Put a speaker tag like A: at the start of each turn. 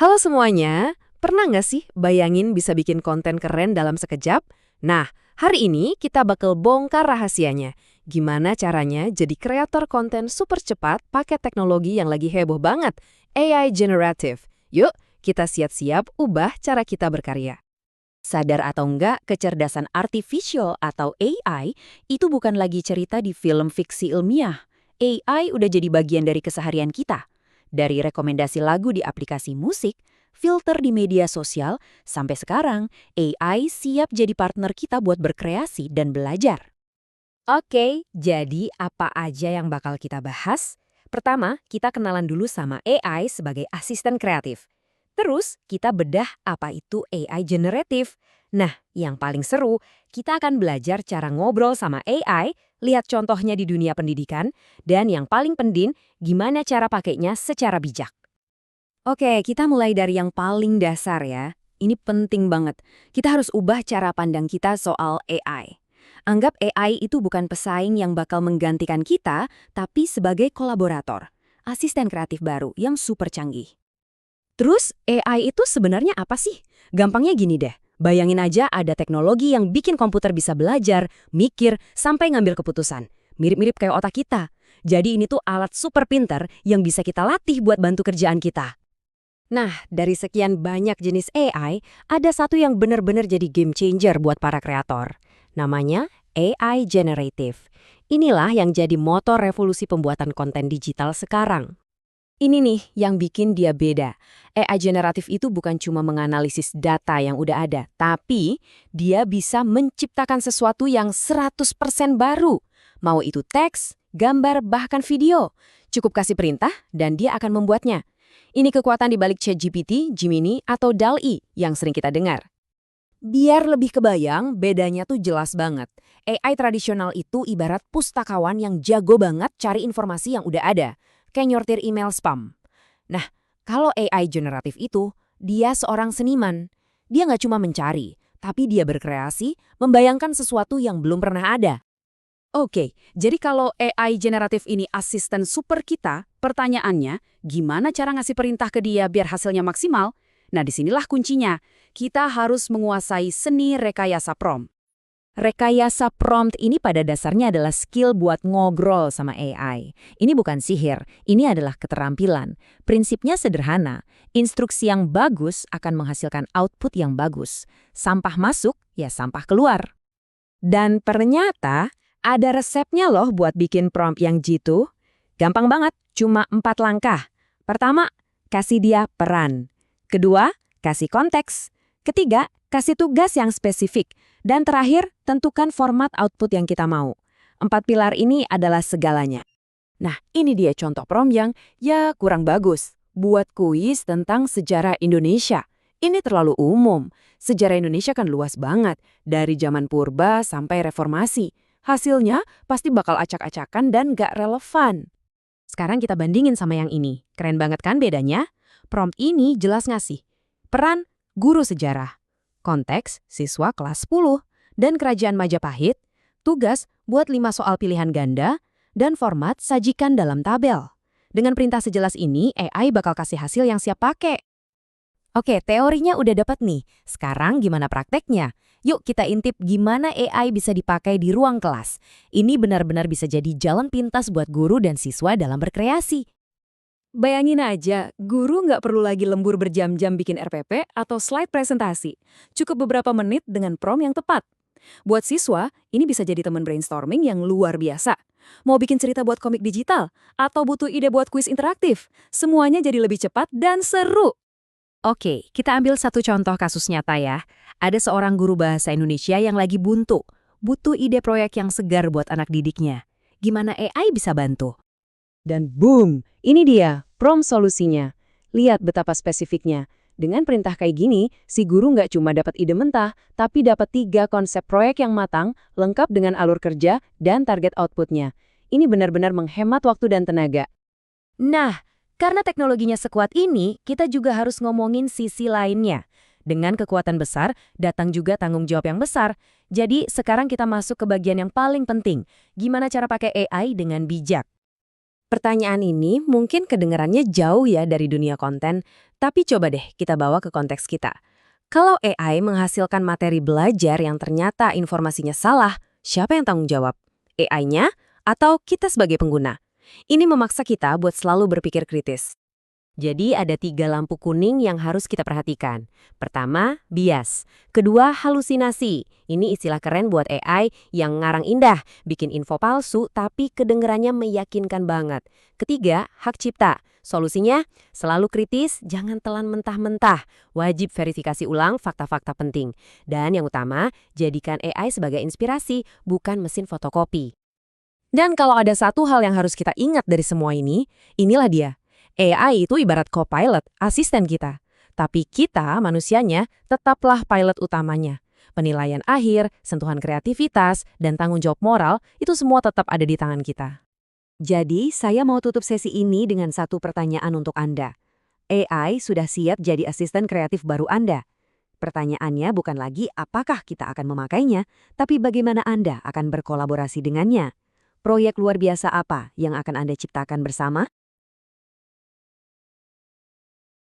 A: Halo semuanya, pernah nggak sih bayangin bisa bikin konten keren dalam sekejap? Nah, hari ini kita bakal bongkar rahasianya. Gimana caranya jadi kreator konten super cepat pakai teknologi yang lagi heboh banget, AI Generative. Yuk, kita siap-siap ubah cara kita berkarya.
B: Sadar atau enggak, kecerdasan artificial atau AI itu bukan lagi cerita di film fiksi ilmiah. AI udah jadi bagian dari keseharian kita. Dari rekomendasi lagu di aplikasi musik, filter di media sosial, sampai sekarang AI siap jadi partner kita buat berkreasi dan belajar.
A: Oke, jadi apa aja yang bakal kita bahas? Pertama, kita kenalan dulu sama AI sebagai asisten kreatif. Terus, kita bedah apa itu AI generatif. Nah, yang paling seru, kita akan belajar cara ngobrol sama AI, lihat contohnya di dunia pendidikan, dan yang paling penting, gimana cara pakainya secara bijak. Oke, kita mulai dari yang paling dasar ya. Ini penting banget. Kita harus ubah cara pandang kita soal AI. Anggap AI itu bukan pesaing yang bakal menggantikan kita, tapi sebagai kolaborator, asisten kreatif baru yang super canggih. Terus, AI itu sebenarnya apa sih? Gampangnya gini deh, bayangin aja ada teknologi yang bikin komputer bisa belajar, mikir, sampai ngambil keputusan. Mirip-mirip kayak otak kita. Jadi ini tuh alat super pinter yang bisa kita latih buat bantu kerjaan kita. Nah, dari sekian banyak jenis AI, ada satu yang benar-benar jadi game changer buat para kreator. Namanya AI Generative. Inilah yang jadi motor revolusi pembuatan konten digital sekarang. Ini nih yang bikin dia beda. AI generatif itu bukan cuma menganalisis data yang udah ada, tapi dia bisa menciptakan sesuatu yang 100% baru. Mau itu teks, gambar, bahkan video. Cukup kasih perintah dan dia akan membuatnya. Ini kekuatan di balik ChatGPT, Gemini, atau DALL-E yang sering kita dengar. Biar lebih kebayang, bedanya tuh jelas banget. AI tradisional itu ibarat pustakawan yang jago banget cari informasi yang udah ada, kayak nyortir email spam. Nah, kalau AI generatif itu, dia seorang seniman. Dia nggak cuma mencari, tapi dia berkreasi, membayangkan sesuatu yang belum pernah ada.
B: Oke, jadi kalau AI generatif ini asisten super kita, pertanyaannya, gimana cara ngasih perintah ke dia biar hasilnya maksimal? Nah, disinilah kuncinya. Kita harus menguasai seni rekayasa prompt. Rekayasa prompt ini pada dasarnya adalah skill buat ngobrol sama AI. Ini bukan sihir, ini adalah keterampilan. Prinsipnya sederhana, instruksi yang bagus akan menghasilkan output yang bagus. Sampah masuk, ya sampah keluar. Dan ternyata ada resepnya loh buat bikin prompt yang jitu. Gampang banget, cuma 4 langkah. Pertama, kasih dia peran. Kedua, kasih konteks. Ketiga, kasih tugas yang spesifik. Dan terakhir, tentukan format output yang kita mau. 4 pilar ini adalah segalanya. Nah, ini dia contoh prompt yang ya kurang bagus. Buat kuis tentang sejarah Indonesia. Ini terlalu umum. Sejarah Indonesia kan luas banget, dari zaman purba sampai reformasi. Hasilnya pasti bakal acak-acakan dan gak relevan. Sekarang kita bandingin sama yang ini. Keren banget kan bedanya? Prompt ini jelas ngasih peran guru sejarah, konteks siswa kelas 10, dan kerajaan Majapahit, tugas buat 5 soal pilihan ganda, dan format sajikan dalam tabel. Dengan perintah sejelas ini, AI bakal kasih hasil yang siap pakai. Oke, teorinya udah dapat nih. Sekarang gimana prakteknya? Yuk kita intip gimana AI bisa dipakai di ruang kelas. Ini benar-benar bisa jadi jalan pintas buat guru dan siswa dalam berkreasi. Bayangin aja, guru nggak perlu lagi lembur berjam-jam bikin RPP atau slide presentasi. Cukup beberapa menit dengan prompt yang tepat. Buat siswa, ini bisa jadi teman brainstorming yang luar biasa. Mau bikin cerita buat komik digital, atau butuh ide buat kuis interaktif, semuanya jadi lebih cepat dan seru. Oke, kita ambil satu contoh kasus nyata ya. Ada seorang guru bahasa Indonesia yang lagi buntu. Butuh ide proyek yang segar buat anak didiknya. Gimana AI bisa bantu? Dan boom, ini dia, prompt solusinya. Lihat betapa spesifiknya. Dengan perintah kayak gini, si guru nggak cuma dapat ide mentah, tapi dapat 3 konsep proyek yang matang, lengkap dengan alur kerja dan target outputnya. Ini benar-benar menghemat waktu dan tenaga. Nah, karena teknologinya sekuat ini, kita juga harus ngomongin sisi lainnya. Dengan kekuatan besar, datang juga tanggung jawab yang besar. Jadi, sekarang kita masuk ke bagian yang paling penting. Gimana cara pakai AI dengan bijak?
A: Pertanyaan ini mungkin kedengarannya jauh ya dari dunia konten, tapi coba deh kita bawa ke konteks kita. Kalau AI menghasilkan materi belajar yang ternyata informasinya salah, siapa yang tanggung jawab? AI-nya atau kita sebagai pengguna? Ini memaksa kita buat selalu berpikir kritis. Jadi ada 3 lampu kuning yang harus kita perhatikan. Pertama, bias. Kedua, halusinasi. Ini istilah keren buat AI yang ngarang indah, bikin info palsu tapi kedengerannya meyakinkan banget. Ketiga, hak cipta. Solusinya, selalu kritis, jangan telan mentah-mentah. Wajib verifikasi ulang fakta-fakta penting. Dan yang utama, jadikan AI sebagai inspirasi, bukan mesin fotokopi. Dan kalau ada satu hal yang harus kita ingat dari semua ini, inilah dia. AI itu ibarat co-pilot, asisten kita. Tapi kita, manusianya, tetaplah pilot utamanya. Penilaian akhir, sentuhan kreativitas, dan tanggung jawab moral, itu semua tetap ada di tangan kita. Jadi, saya mau tutup sesi ini dengan satu pertanyaan untuk Anda. AI sudah siap jadi asisten kreatif baru Anda. Pertanyaannya bukan lagi apakah kita akan memakainya, tapi bagaimana Anda akan berkolaborasi dengannya. Proyek luar biasa apa yang akan Anda ciptakan bersama?